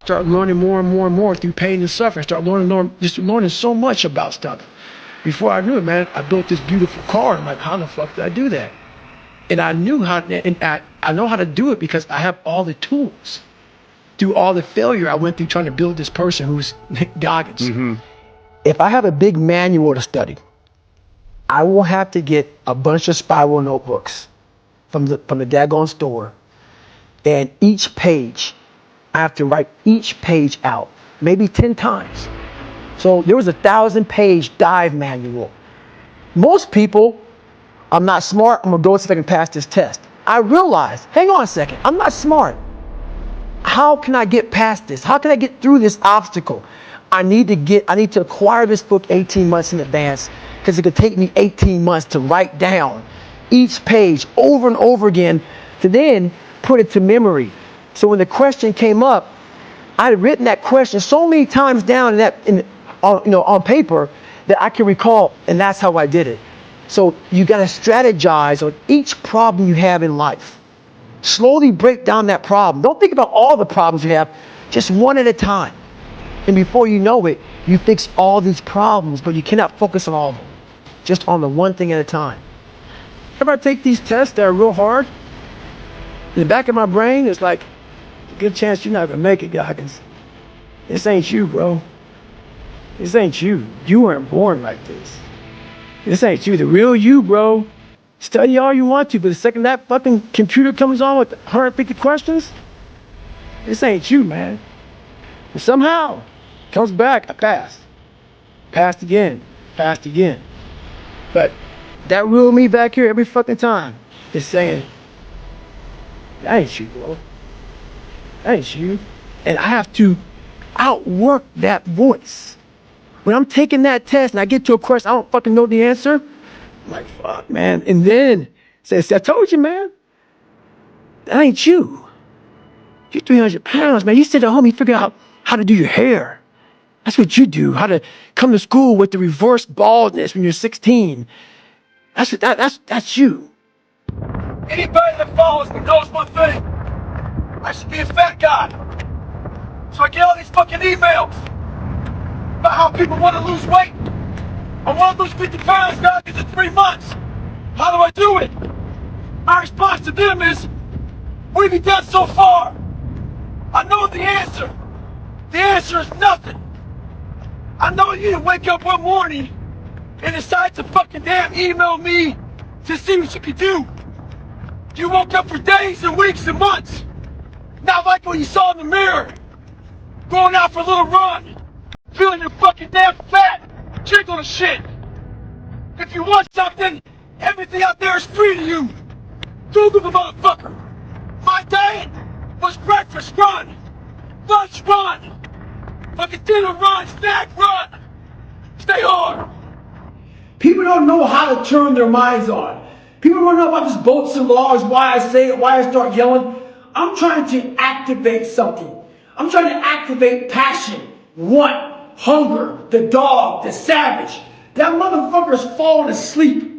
Start learning more and more and more through pain and suffering. Start just learning so much about stuff. Before I knew it, man, I built this beautiful car. I'm like, how the fuck did I do that? And I knew how, and I know how to do it because I have all the tools. Through all the failure I went through trying to build this person who's Goggins. If I have a big manual to study, I will have to get a bunch of spiral notebooks from the daggone store, and each page, I have to write each page out, maybe 10 times. So there was a 1,000-page dive manual. Most people, I'm not smart, I'm gonna go see if I can pass this test. I realized, hang on a second, I'm not smart. How can I get past this? How can I get through this obstacle? I need to acquire this book 18 months in advance because it could take me 18 months to write down each page over and over again to then put it to memory. So when the question came up, I had written that question so many times down on paper that I can recall, and that's how I did it. So you got to strategize on each problem you have in life. Slowly break down that problem. Don't think about all the problems you have, just one at a time. And before you know it, you fix all these problems, but you cannot focus on all of them. Just on the one thing at a time. If I take these tests that are real hard, in the back of my brain, it's like, good chance you're not gonna make it, Goggins. This ain't you, bro. This ain't you. You weren't born like this. This ain't you. The real you, bro. Study all you want to, but the second that fucking computer comes on with 150 questions, this ain't you, man. And somehow, comes back, I passed. Passed again. Passed again. But that real me back here every fucking time is saying, that ain't you, bro. That ain't you. And I have to outwork that voice. When I'm taking that test and I get to a question I don't fucking know the answer, I'm like, fuck, man. And then says, I told you, man, that ain't you. You're 300 pounds, man. You sit at home, you figure out how to do your hair. That's what you do. How to come to school with the reverse baldness when you're 16. That's you. Anybody that follows me knows one thing. I should be a fat guy. So I get all these fucking emails about how people want to lose weight. I want to lose 50 pounds, guys, in 3 months. How do I do it? My response to them is, what have you done so far? I know the answer. The answer is nothing. I know you didn't wake up one morning and decide to fucking damn email me to see what you could do. You woke up for days and weeks and months. Not like what you saw in the mirror. Going out for a little run. Feeling you're fucking damn fat. Jiggle of shit. If you want something, everything out there is free to you. Google the motherfucker. My diet was breakfast run, lunch run, fucking dinner run, snack run. Stay hard. People don't know how to turn their minds on. People don't know about this boats and laws, why I say it, why I start yelling. I'm trying to activate something. I'm trying to activate passion, want, hunger, the dog, the savage. That motherfucker's falling asleep.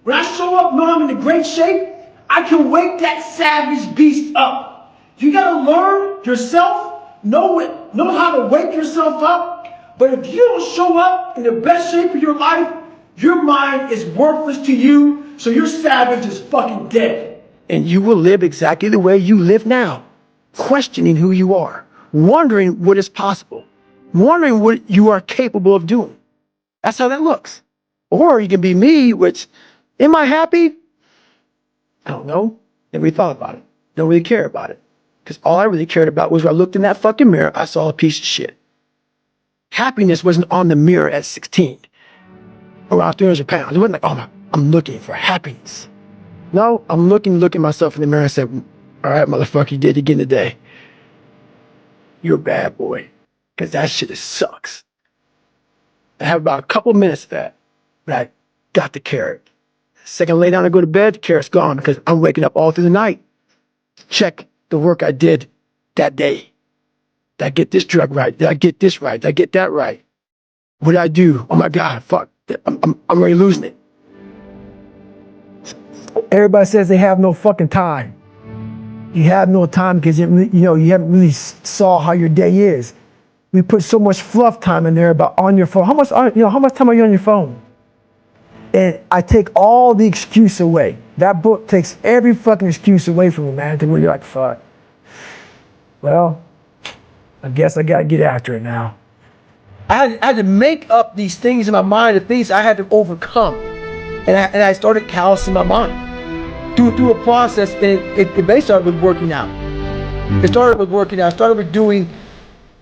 When I show up knowing I'm in great shape, I can wake that savage beast up. You gotta learn yourself, know how to wake yourself up. But if you don't show up in the best shape of your life, your mind is worthless to you, so your savage is fucking dead. And you will live exactly the way you live now, questioning who you are, wondering what is possible, wondering what you are capable of doing. That's how that looks. Or you can be me, which, am I happy? I don't know. Never really thought about it. Don't really care about it. Because all I really cared about was when I looked in that fucking mirror, I saw a piece of shit. Happiness wasn't on the mirror at 16, around 300 pounds. It wasn't like, oh, I'm looking for happiness. No, I'm looking myself in the mirror and said, all right, motherfucker, you did it again today. You're a bad boy. Because that shit sucks. I have about a couple minutes of that, but I got the carrot. Second I lay down and go to bed, the carrot's gone because I'm waking up all through the night. Check the work I did that day. Did I get this drug right? Did I get this right? Did I get that right? What did I do? Oh my God, fuck. I'm already losing it. Everybody says they have no fucking time. You have no time because you haven't really saw how your day is. We put so much fluff time in there about on your phone. How much time are you on your phone? And I take all the excuse away. That book takes every fucking excuse away from me, man. To where you're like, fuck. Well, I guess I gotta get after it now. I had to make up these things in my mind, the things I had to overcome. And I started callousing my mind through a process, and it basically started with working out. It started with working out. It started with doing,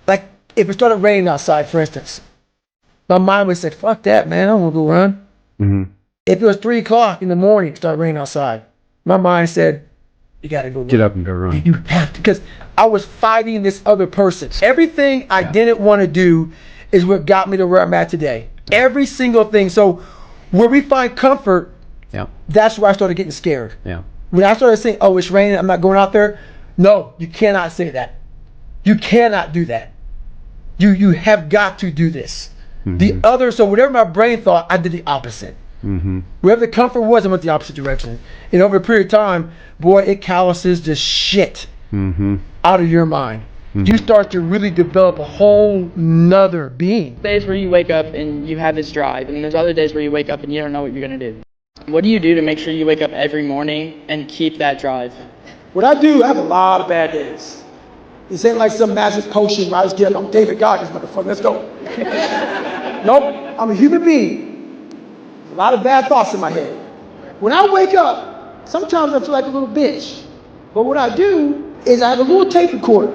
like, if it started raining outside, for instance, my mind would say, fuck that, man, I don't want to go run. If it was 3 o'clock in the morning, it started raining outside, my mind said, you gotta go run. Get up and go run. You have to, because I was fighting this other person. Everything I didn't want to do is what got me to where I'm at today. Every single thing. So where we find comfort, that's where I started getting scared. When I started saying, oh, it's raining, I'm not going out there. No, you cannot say that. You cannot do that. You have got to do this. So whatever my brain thought, I did the opposite. Wherever the comfort was, I went the opposite direction. And over a period of time, boy, it calluses the shit out of your mind. You start to really develop a whole nother being. Days where you wake up and you have this drive, and there's other days where you wake up and you don't know what you're gonna do. What do you do to make sure you wake up every morning and keep that drive? What I do, I have a lot of bad days. This ain't like some magic potion where I just get, I'm David Goggins, motherfucker, let's go. Nope, I'm a human being. A lot of bad thoughts in my head. When I wake up, sometimes I feel like a little bitch. But what I do is I have a little tape recorder.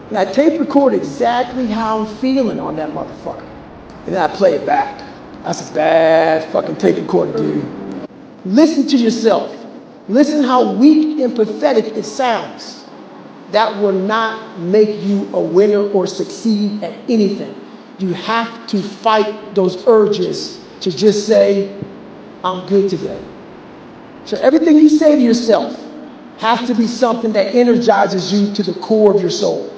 And I tape record exactly how I'm feeling on that motherfucker. And then I play it back. That's a bad fucking tape recorder, dude. Listen to yourself. Listen how weak and pathetic it sounds. That will not make you a winner or succeed at anything. You have to fight those urges to just say, I'm good today. So everything you say to yourself has to be something that energizes you to the core of your soul.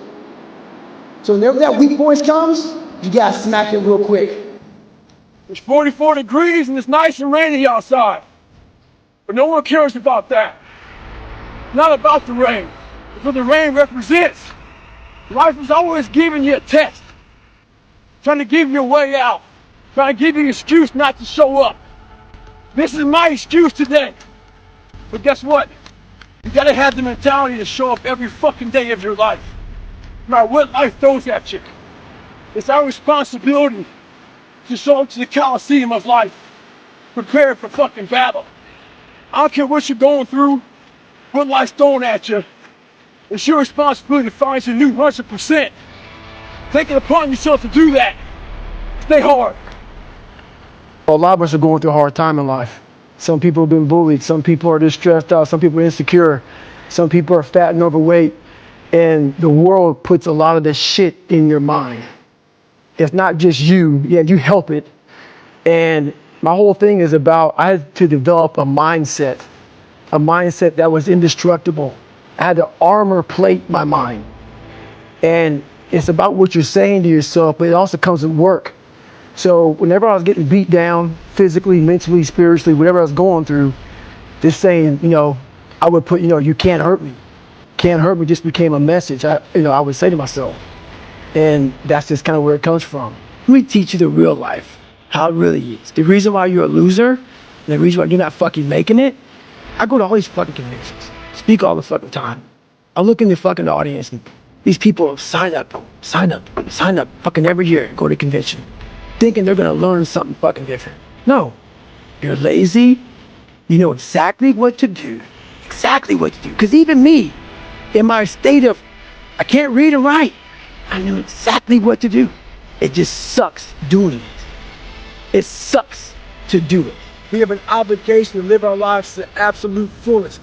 So whenever that weak voice comes, you gotta smack it real quick. It's 44 degrees and it's nice and rainy outside. But no one cares about that. Not about the rain. It's what the rain represents. Life is always giving you a test. Trying to give you a way out. Trying to give you an excuse not to show up. This is my excuse today. But guess what? You gotta have the mentality to show up every fucking day of your life. No matter what life throws at you. It's our responsibility to show up to the Coliseum of life. Prepare for fucking battle. I don't care what you're going through, what life's throwing at you. It's your responsibility to find your new 100%. Take it upon yourself to do that. Stay hard. A lot of us are going through a hard time in life. Some people have been bullied. Some people are just stressed out. Some people are insecure. Some people are fat and overweight. And the world puts a lot of this shit in your mind. It's not just you. Yeah, you help it. And my whole thing is about, I had to develop a mindset that was indestructible. I had to armor plate my mind. And it's about what you're saying to yourself, but it also comes with work. So whenever I was getting beat down, physically, mentally, spiritually, whatever I was going through, just saying, I would put, you can't hurt me. Can't hurt me just became a message, I would say to myself. And that's just kind of where it comes from. Let me teach you the real life, how it really is. The reason why you're a loser, and the reason why you're not fucking making it, I go to all these fucking conventions, speak all the fucking time. I look in the fucking audience, and these people sign up fucking every year, go to convention, thinking they're gonna learn something fucking different. No, you're lazy, you know exactly what to do, because even me, in my state of, I can't read and write, I knew exactly what to do. It just sucks doing it. It sucks to do it. We have an obligation to live our lives to the absolute fullest.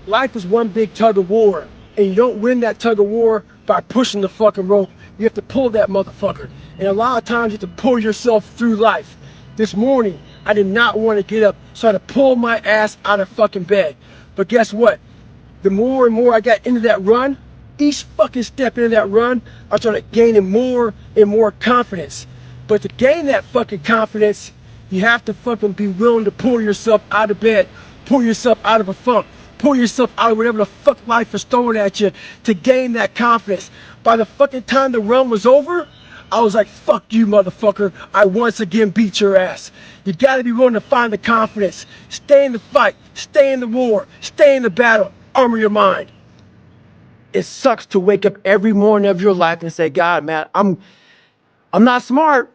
Life is one big tug of war, and you don't win that tug of war by pushing the fucking rope. You have to pull that motherfucker. And a lot of times you have to pull yourself through life. This morning, I did not want to get up, so I had to pull my ass out of fucking bed. But guess what? The more and more I got into that run, each fucking step into that run, I started gaining more and more confidence. But to gain that fucking confidence, you have to fucking be willing to pull yourself out of bed, pull yourself out of a funk, pull yourself out of whatever the fuck life is throwing at you to gain that confidence. By the fucking time the run was over, I was like, fuck you, motherfucker. I once again beat your ass. You gotta be willing to find the confidence. Stay in the fight, stay in the war, stay in the battle, armor your mind. It sucks to wake up every morning of your life and say, God, man, I'm not smart.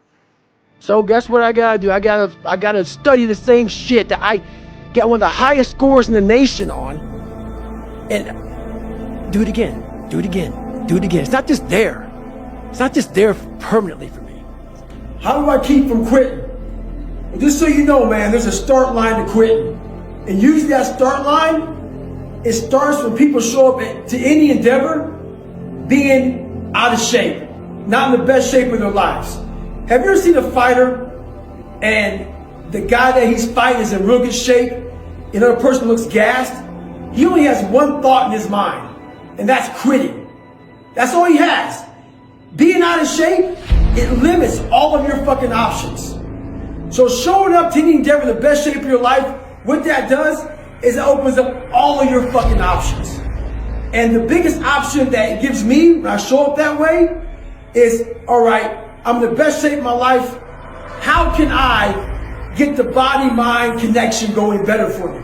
So guess what I gotta do? I gotta study the same shit that I got one of the highest scores in the nation on, and do it again, do it again, do it again. It's not just there. It's not just there permanently for me. How do I keep from quitting? Well, just so you know, man, there's a start line to quitting. And usually that start line, it starts when people show up to any endeavor being out of shape, not in the best shape of their lives. Have you ever seen a fighter and the guy that he's fighting is in real good shape, another person looks gassed? He only has one thought in his mind, and that's quitting. That's all he has. Being out of shape, it limits all of your fucking options. So showing up to any endeavor in the best shape of your life, what that does is it opens up all of your fucking options. And the biggest option that it gives me when I show up that way is, all right, I'm in the best shape of my life. How can I get the body-mind connection going better for me?